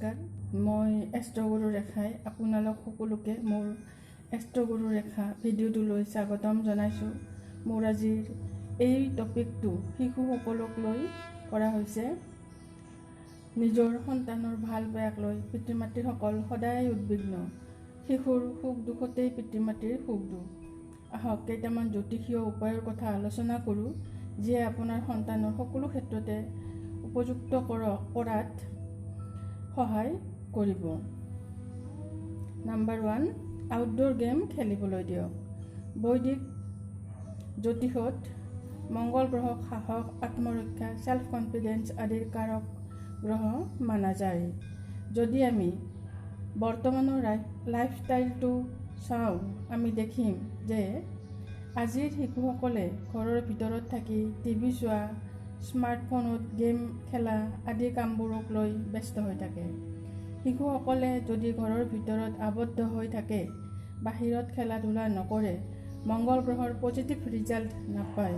নমস্কাৰ, মই এষ্ট্ৰগুৰু ৰেখাই আপোনালোক সকলোকে মোৰ এষ্ট্ৰগুৰু ৰেখা ভিডিঅ'টোলৈ স্বাগতম জনাইছোঁ। মোৰ আজিৰ এই টপিকটো শিশুসকলক লৈ কৰা হৈছে। নিজৰ সন্তানৰ ভাল বেয়াক লৈ পিতৃ মাতৃসকল সদায় উদ্বিগ্ন। শিশুৰ সুখ দুখতেই পিতৃ মাতৃৰ সুখ দুখ। আহক কেইটামান জ্যোতিষীয় উপায়ৰ কথা আলোচনা কৰোঁ, যিয়ে আপোনাৰ সন্তানৰ সকলো ক্ষেত্ৰতে উপযুক্ত কৰাত সহায় কৰিব। নাম্বাৰ 1, আউটডোৰ গেম খেলিবলৈ দিয়ক। বৈদিক জ্যোতিষত মংগল গ্ৰহক সাহস, আত্মৰক্ষা, সেল্ফ কনফিডেন্স আদিৰ কাৰক গ্ৰহ মানা যায়। যদি আমি বৰ্তমানৰ লাইফষ্টাইলটো চাওঁ, আমি দেখিম যে আজিৰ শিশুসকলে ঘৰৰ ভিতৰত থাকি টিভি চোৱা, স্মাৰ্টফোনত গেম খেলা আদি কামবোৰক লৈ ব্যস্ত হৈ থাকে। শিশুসকলে যদি ঘৰৰ ভিতৰত আবদ্ধ হৈ থাকে, বাহিৰত খেলা ধূলা নকৰে, মংগল গ্ৰহৰ পজিটিভ ৰিজাল্ট নাপায়।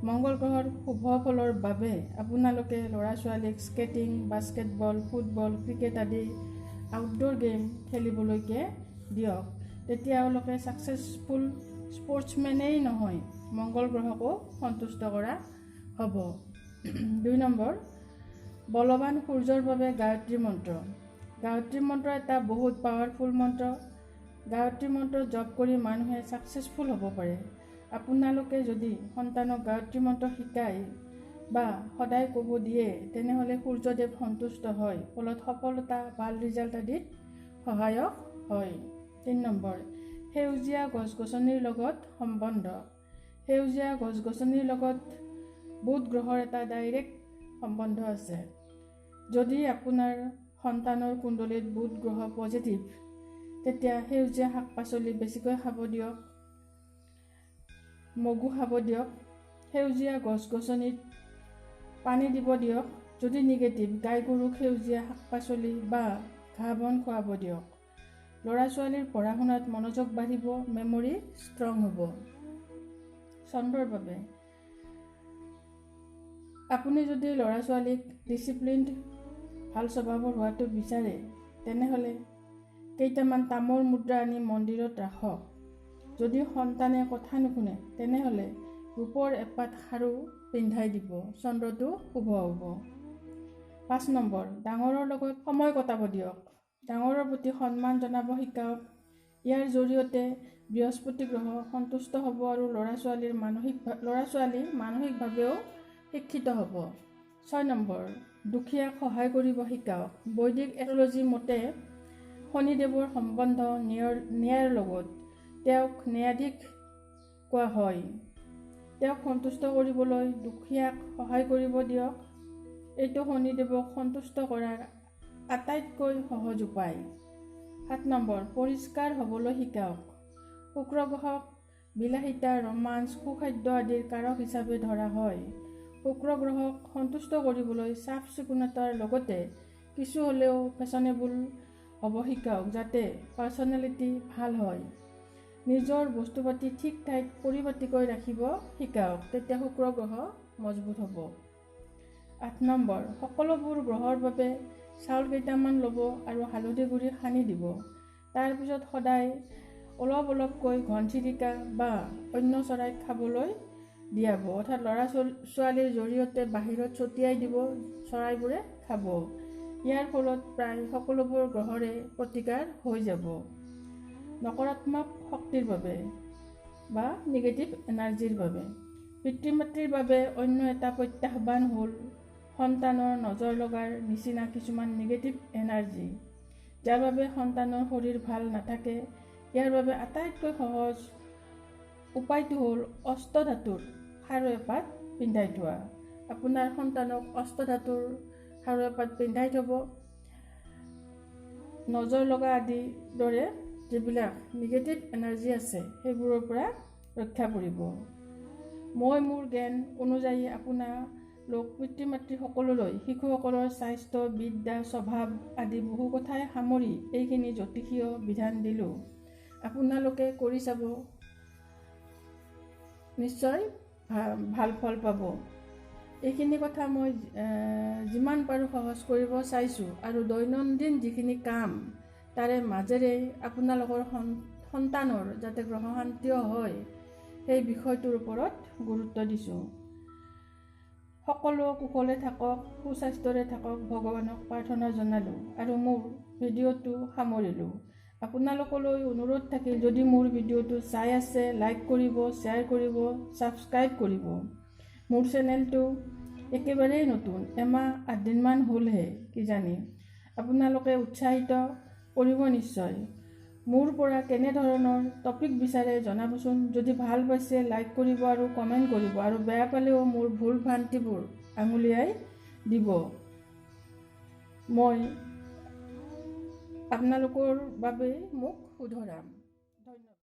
মংগল গ্ৰহৰ শুভ ফলৰ বাবে আপোনালোকে ল'ৰা ছোৱালীক স্কেটিং, বাস্কেটবল, ফুটবল, ক্ৰিকেট আদি আউটডোৰ গেম খেলিবলৈকে দিয়ক। তেতিয়া এওঁলোকে ছাকচেছফুল স্পৰ্টছমেনেই নহয়, মংগল গ্ৰহকো সন্তুষ্ট কৰা হ'ব। 2 নম্বৰ, বলৱান সূৰ্যৰ বাবে গায়ত্ৰী মন্ত্ৰ। গায়ত্ৰী মন্ত্ৰ এটা বহুত পাৱাৰফুল মন্ত্ৰ। গায়ত্ৰী মন্ত্ৰ জপ কৰি মানুহে ছাকচেছফুল হ'ব পাৰে। আপোনালোকে যদি সন্তানক গায়ত্ৰী মন্ত্ৰ শিকায় বা সদায় ক'ব দিয়ে, তেনেহ'লে সূৰ্যদেৱ সন্তুষ্ট হয়, ফলত সফলতা, ভাল ৰিজাল্ট আদিত সহায়ক হয়। 3 নম্বৰ, সেউজীয়া গছ গছনিৰ লগত সম্বন্ধ। সেউজীয়া গছ গছনিৰ লগত বুধ গ্ৰহৰ এটা ডাইৰেক্ট সম্বন্ধ আছে। যদি আপোনাৰ সন্তানৰ কুণ্ডলীত বুধ গ্ৰহ পজিটিভ, তেতিয়া সেউজীয়া শাক পাচলি বেছিকৈ খাব দিয়ক, মগু খাব দিয়ক, সেউজীয়া গছ গছনিত পানী দিব দিয়ক। যদি নিগেটিভ, গাই গৰুক সেউজীয়া শাক পাচলি বা ঘাঁহ বন খুৱাব দিয়ক। ল'ৰা ছোৱালীৰ পঢ়া শুনাত মনোযোগ বাঢ়িব, মেমৰি ষ্ট্ৰং হ'ব। চন্দ্ৰৰ বাবে আপুনি যদি ল'ৰা ছোৱালীক ডিচিপ্লিনড, ভাল স্বভাৱৰ হোৱাটো বিচাৰে, তেনেহ'লে কেইটামান তামৰ মুদ্ৰা আনি মন্দিৰত ৰাখক। যদি সন্তানে কথা নুশুনে, তেনেহ'লে ৰূপৰ এপাত খাৰু পিন্ধাই দিব, চন্দ্ৰটো শুভ হ'ব। 5 নম্বৰ, ডাঙৰৰ লগত সময় কটাব দিয়ক। ডাঙৰৰ প্ৰতি সন্মান জনাব শিকাওক। ইয়াৰ জৰিয়তে বৃহস্পতি গ্ৰহ সন্তুষ্ট হ'ব আৰু ল'ৰা ছোৱালী মানসিকভাৱেও শিক্ষিত হ'ব। 6 নম্বৰ, দুখীয়াক সহায় কৰিব শিকাওক। বৈদিক এষ্ট্ৰলজি মতে শনিদেৱৰ সম্বন্ধ ন্যায়ৰ লগত। তেওঁক ন্যায়াধীশ কোৱা হয়। তেওঁক সন্তুষ্ট কৰিবলৈ দুখীয়াক সহায় কৰিব দিয়ক। এইটো শনিদেৱক সন্তুষ্ট কৰাৰ আটাইতকৈ সহজ উপায়। 7 নম্বৰ, পৰিষ্কাৰ হ'বলৈ শিকাওক। শুক্ৰ গ্ৰহক বিলাসিতা, ৰোমাঞ্চ, সুখাদ্য আদিৰ কাৰক হিচাপে ধৰা হয়। শুক্ৰ গ্ৰহক সন্তুষ্ট কৰিবলৈ চাফ চিকুণতাৰ লগতে কিছু হ'লেও ফেশ্বনেবল হ'ব শিকাওক, যাতে পাৰ্চনেলিটি ভাল হয়। নিজৰ বস্তু পাতি ঠিক ঠাইত পৰিপাটিকৈ ৰাখিব শিকাওক, তেতিয়া শুক্ৰ গ্ৰহ মজবুত হ'ব। 8 নম্বৰ, সকলোবোৰ গ্ৰহৰ বাবে চাউল কেইটামান ল'ব আৰু হালধি গুড়ি সানি দিব। তাৰপিছত সদায় অলপ অলপকৈ ঘনচিৰিকা বা অন্য চৰাইক খাবলৈ দিয়াব, অৰ্থাৎ ল'ৰা ছোৱালীৰ জৰিয়তে বাহিৰত ছটিয়াই দিব, চৰাইবোৰে খাব। ইয়াৰ ফলত প্ৰায় সকলোবোৰ গ্ৰহৰে প্ৰতিকাৰ হৈ যাব। নকাৰাত্মক শক্তিৰ বাবে বা নিগেটিভ এনাৰ্জিৰ বাবে পিতৃ মাতৃৰ বাবে অন্য এটা প্ৰত্যাহ্বান হ'ল সন্তানৰ নজৰ লগাৰ নিচিনা কিছুমান নিগেটিভ এনাৰ্জি, যাৰ বাবে সন্তানৰ শৰীৰ ভাল নাথাকে। ইয়াৰ বাবে আটাইতকৈ সহজ উপায়টো হ'ল অষ্টধাতুৰ খাৰু এপাত পিন্ধাই থোৱা। আপোনাৰ সন্তানক অষ্টধাতুৰ খাৰু এপাত পিন্ধাই থ'ব। নজৰ লগা আদিৰ দৰে যিবিলাক নিগেটিভ এনাৰ্জি আছে, সেইবোৰৰ পৰা ৰক্ষা পৰিব। মই মোৰ জ্ঞান অনুযায়ী আপোনালোক পিতৃ মাতৃ সকললৈ শিশুসকলৰ স্বাস্থ্য, বিদ্যা, স্বভাৱ আদি বহু কথাই সামৰি এইখিনি জ্যোতিষীয় বিধান দিলোঁ। আপোনালোকে কৰি চাব, নিশ্চয় ভাল ফল পাব। এইখিনি কথা মই যিমান পাৰোঁ সহজ কৰিব চাইছোঁ আৰু দৈনন্দিন যিখিনি কাম তাৰে মাজেৰে আপোনালোকৰ সন্তানৰ যাতে গ্ৰহশান্তিও হয় সেই বিষয়টোৰ ওপৰত গুৰুত্ব দিছোঁ। সকলো কুশলে থাকক, সুস্বাস্থ্যৰে থাকক, ভগৱানক প্ৰাৰ্থনা জনালোঁ আৰু মোৰ ভিডিঅ'টো সামৰিলোঁ। আপোনালোকলৈ অনুৰোধ থাকিল, যদি মোৰ ভিডিঅ'টো চাই আছে লাইক কৰিব, শ্বেয়াৰ কৰিব, ছাবস্ক্ৰাইব কৰিব। মোৰ চেনেলটো একেবাৰেই নতুন, এমাহ 8 দিনমান হ'লহে কিজানি। আপোনালোকে উৎসাহিত কৰিব নিশ্চয়। মোৰ পৰা কেনেধৰণৰ টপিক বিচাৰে জনাবচোন। যদি ভাল পাইছে লাইক কৰিব আৰু কমেণ্ট কৰিব, আৰু বেয়া পালেও মোৰ ভুল ভ্ৰান্তিবোৰ আঙুলিয়াই দিব। মই আপোনালোকৰ বাবে মোক শুধৰাম।